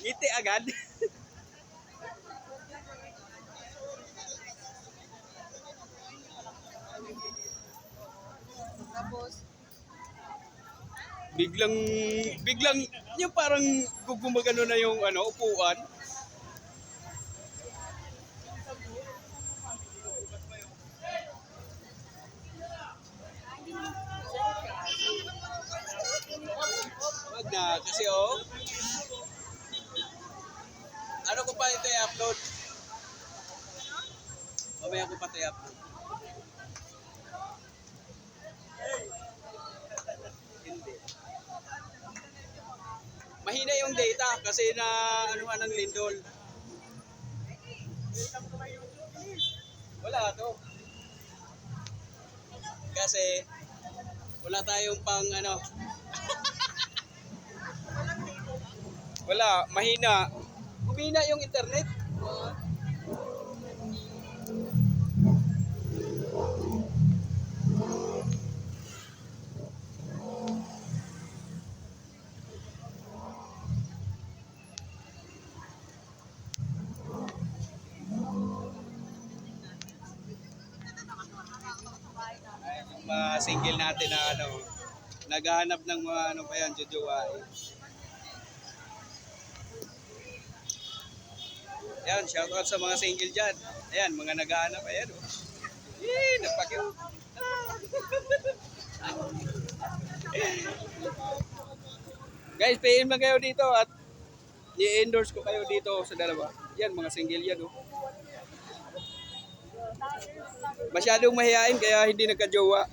Ngiti agad. Tapos, Biglang, biglang, yung parang gumagano na yung upuan. Wag na, kasi ano ko pa ito i-upload? Mamaya ko pa ito i-upload. Hindi. Mahina yung data kasi na anuhan ng lindol. Wala to. Kasi wala tayong pang wala, mahina. Humina yung internet. Yung mga single natin na naghahanap ng mga pa yan, jojowain. Yan, shoutout sa mga single dyan. Ayan, mga naghahanap. Ayan, oh. Nagpakyo. Guys, payin man kayo dito at i-endorse ko kayo dito sa dalawa. Yan, mga single yan, oh. Masyadong mahihain kaya hindi nagka-jowa.